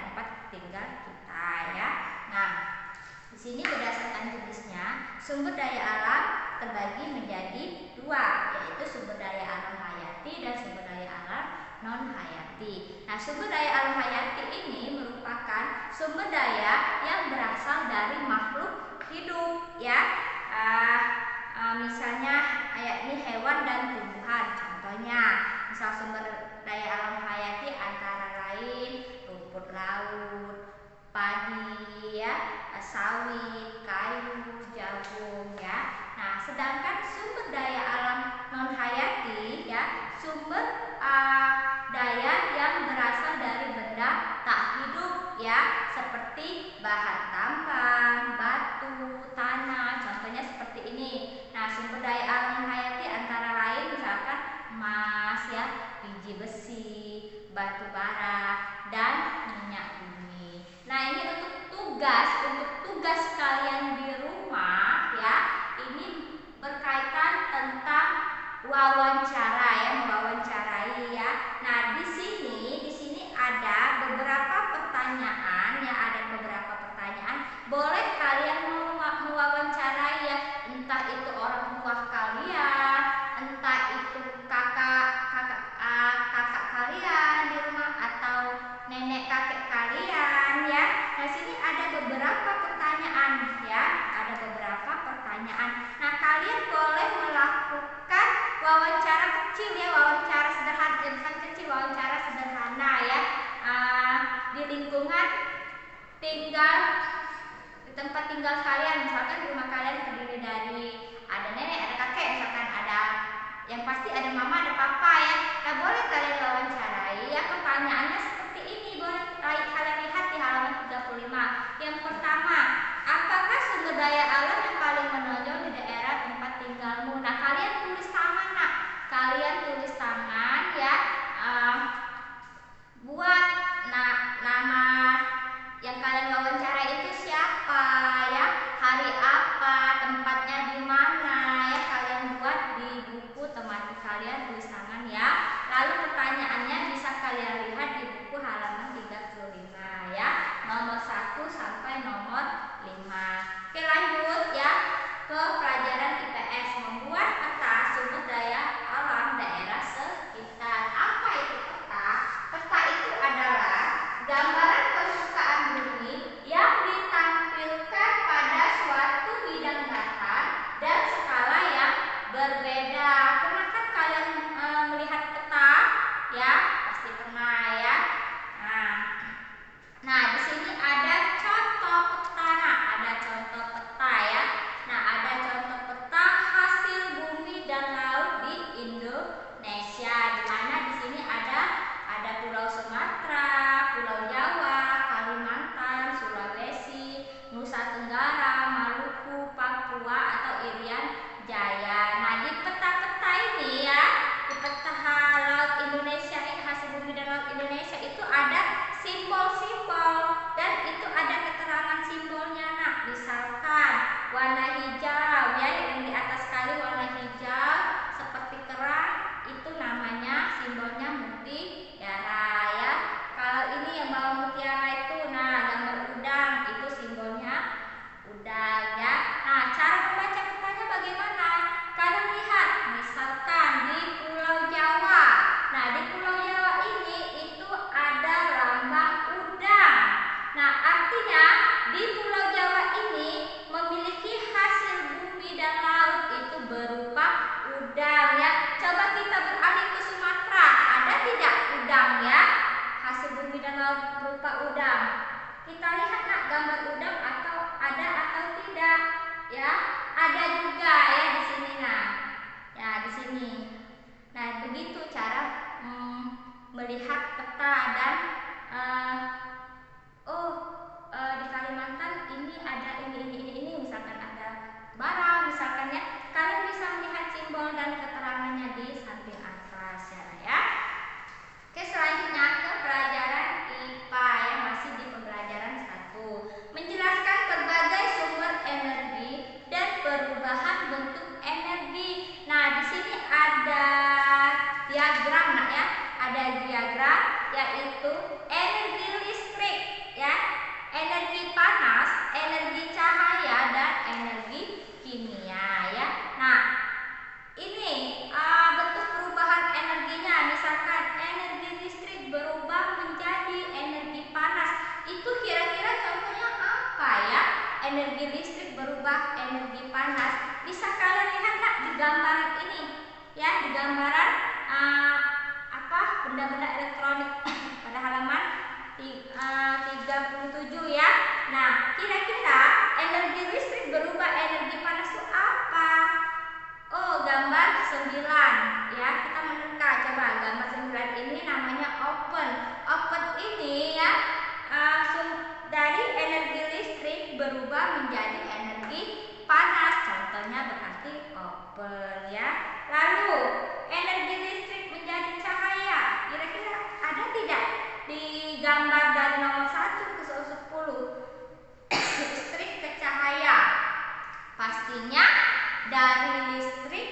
tempat tinggal kita ya. Nah, di sini berdasarkan jenisnya sumber daya alam terbagi menjadi dua, yaitu sumber daya alam hayati dan sumber daya alam non hayati. Nah, sumber daya alam hayati ini merupakan sumber daya yang berasal dari makhluk hidup ya. Misalnya kayak ini hewan dan tumbuhan. Contohnya, misal sumber daya alam hayati antara lain rumput laut, padi ya, sawit, kayu, jagung ya. Nah, sedangkan sumber daya alam non hayati ya, sumber daya yang berasal dari benda tak hidup ya, seperti bahan tambang, batu, tanah, contohnya seperti ini. Nah, sumber daya alam hayati antara lain misalkan emas ya, biji besi, batu bara, dan minyak bumi. Nah, ini untuk tugas kalian di rumah ya. Ini berkaitan tentang wawancara ya, mewawancarai ya. Nah, di sini ada beberapa pertanyaan ya, boleh kalian mewawancarai ya, entah itu orang tua kalian, entah itu kakak kalian di rumah atau nenek kakek kalian ya. Nah, sini ada beberapa pertanyaan ya, Nah, kalian boleh melakukan wawancara kecil ya, wawancara sederhana ya, di lingkungan di tempat tinggal kalian. Misalkan di rumah kalian terdiri dari ada nenek, ada kakek, misalkan ada yang pasti ada mama, ada papa ya. Nah, boleh kalian wawancarai ya. Pertanyaannya seperti ini, boleh kalian lihat di halaman 35. Yang pertama, apakah sumber daya alam yang paling menonjol di daerah tempat tinggalmu? Nah, kalian tulis tangan ya, buat nama yang kalian wawancara itu siapa ya, hari apa, tempatnya di mana ya, kalian buat di buku tematik kalian, tulis tangan ya. Lalu pertanyaannya bisa kalian lihat di buku halaman 35 ya, nomor 1 sampai nomor 5. Oke, lanjut ya ke pelajaran IPS, membuat peta sumber daya alam daerah sekitar. Apa itu peta? Peta itu adalah gambaran permukaan bumi yang ditampilkan pada suatu bidang datar dan skala yang berbeda. Pernah kan kalian melihat peta ya? Pasti pernah ya. Nah, di sini ada contoh peta. Ya. Nah, ada contoh peta hasil bumi dan laut di Indonesia. Di mana di sini ada Pulau Sumatera, Pulau Jawa, Kalimantan, Sulawesi, Nusa Tenggara, Maluku, Papua atau Irian Jaya. Nah, di peta-peta ini ya, di peta laut Indonesia, hasil bumi dan laut Indonesia itu ada simbol-simbol dan itu ada keterangan simbolnya. Nah, misalkan warna hijau ya, yang di atas kali warna hijau seperti kerang, itu namanya simbolnya mutiara ya. Kalau ini yang bawah mutiara itu, nah, gambar udang, itu simbolnya udang ya. Nah, cara membaca petanya bagaimana? Kalian lihat, misalkan di Pulau Jawa. Nah, di Pulau Jawa ini itu ada lambang udang. Nah, artinya di Pulau Jawa ini memiliki hasil bumi dan laut itu berupa udang ya. Coba kita beralih ke Sumatera, ada tidak udang ya? Hasil bumi dan laut berupa udang. Kita lihat nak gambar udang atau tidak ya? Ada juga ya di sini nah. Ya, di sini. Nah, begitu cara melihat peta dan di Kalimantan ini ada ini misalkan ada barang misalkan ya, kalian bisa melihat simbol dan keterangannya di samping atas ya. Oke, selanjutnya ke pelajaran IPA ya, masih di pembelajaran 1, menjelaskan berbagai sumber energi dan perubahan bentuk energi. Nah, di sini ada diagram nah ya, ada diagram yaitu energi listrik berubah energi panas. Bisa kalian lihat nggak di gambaran ini? Ya, di gambaran benda-benda elektronik pada halaman 37 ya. Nah, kira-kira energi listrik berubah energi panas itu apa? Oh, gambar 9 ya. Kita menerka, coba gambar 9 ini namanya open. Open ini ya dari energi listrik berubah menjadi energi panas. Contohnya berarti open ya. Lalu energi listrik menjadi cahaya. Kira-kira ada tidak di gambar dari nomor 1 ke 10? Listrik ke cahaya. Pastinya dari listrik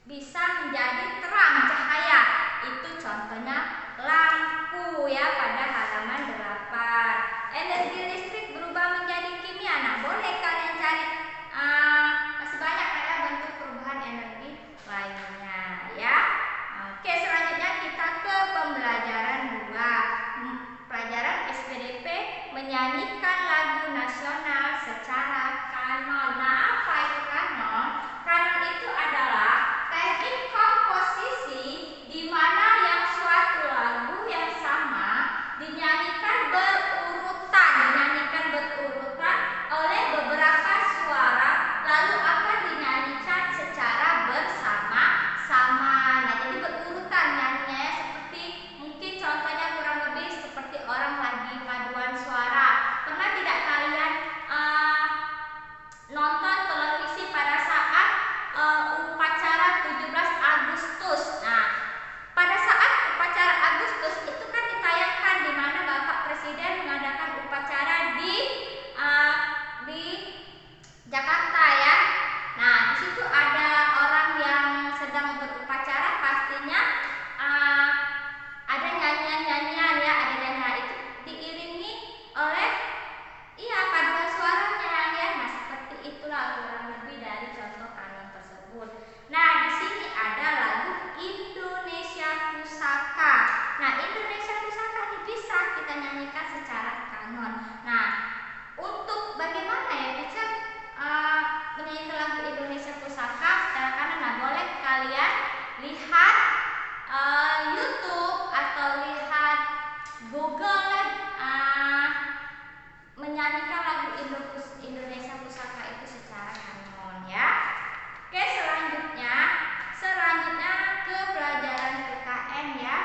bisa menjadi terang cahaya. Itu contohnya lampu ya pada halaman 8. Energi listrik berubah menjadi kimia. Nah, boleh kalian cari masih banyak ya bentuk perubahan energi lainnya ya. Oke, selanjutnya kita ke pembelajaran 2. Pelajaran SPDP menyanyikan lagu nasional secara kanon. Nah, apa itu kanon? Kanon itu adalah teknik komposisi di mana yang suatu lagu yang sama dinyanyikan berurutan oleh beberapa suara, lalu akan dinyanyikan secara bersama-sama. Nah, jadi berurutan nyanyinya seperti mungkin contohnya kurang lebih seperti orang lagi paduan suara. Pernah tidak kalian nonton televisi pada saat upacara 17 Agustus? Nah, pada saat upacara Agustus itu kan ditayangkan di mana Bapak Presiden mengadakan upacara di Jakarta ya. Nah, di situ ada orang yang sedang berupacara, pastinya ada nyanyian-nyanyian ya, ada nyanyian itu diiringi oleh paduan suaranya ya. Nah, seperti itulah kurang lebih dari contoh kanon tersebut. Nah, di sini ada lagu Indonesia Pusaka. Nah, Indonesia Pusaka ini bisa kita nyanyikan secara kanon. Nah, untuk bagaimana ya teacher menyanyikan lagu Indonesia Pusaka secara kanon? Nah, boleh kalian lihat YouTube atau lihat Google menyanyikan lagu Indonesia Pusaka itu secara kanon ya. Oke, selanjutnya ke pelajaran PKN ya.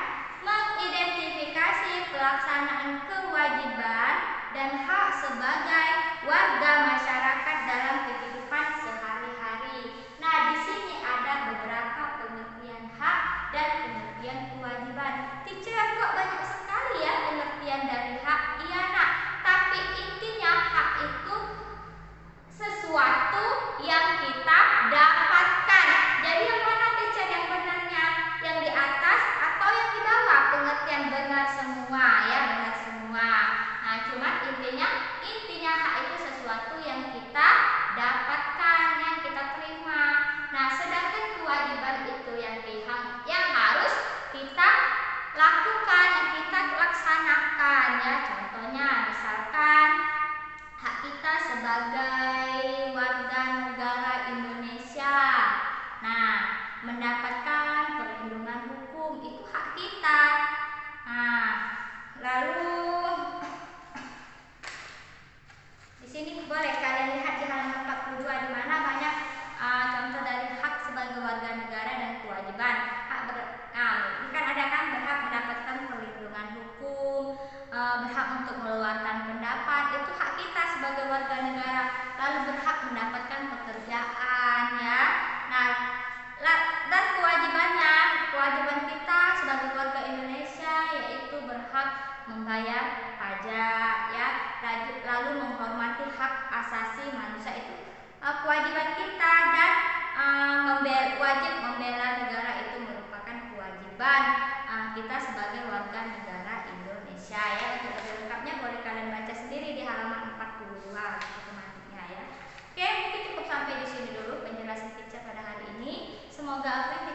Mengidentifikasi pelaksanaan kewajiban dan hak sebagai warga masyarakat dalam kehidupan sehari-hari. Nah, di sini ada beberapa pengertian hak dan pengertian kewajiban. Teacher, kok banyak sekali ya pengertian dari hak? Iya nak, tapi intinya hak itu sesuatu yang kita dapatkan. Jadi yang mana teacher yang benarnya? Yang di atas atau yang di bawah? Pengertian benar semua ya, benar semua. Nah, cuma intinya hak itu sesuatu yang kita dapatkan, yang kita terima. Nah, sedangkan kewajiban itu yang harus kita lakukan, yang kita laksanakan ya. Contohnya misalkan hak kita sebagai warga negara Indonesia. Nah, mendapatkan perlindungan hukum itu hak kita. Nah, lalu di sini boleh kalian lihat di halaman 42 di mana banyak contoh dari hak sebagai warga negara dan kewajiban. Ini kan ada kan berhak mendapatkan perlindungan hukum, berhak untuk mengeluarkan pendapat, itu hak kita sebagai warga negara. Lalu berhak mendapatkan pekerjaan ya. Nah, dan kewajiban kita sebagai warga Indonesia yaitu berhak membayar pajak ya, lalu menghormati hak asasi manusia, itu kewajiban kita. Dan wajib membela negara itu merupakan kewajiban kita sebagai warga negara Indonesia ya. Untuk lebih lengkapnya boleh kalian baca sendiri di halaman 42 matematiknya ya. Oke, mungkin cukup sampai di sini dulu penjelasan teacher pada hari ini. Semoga apa yang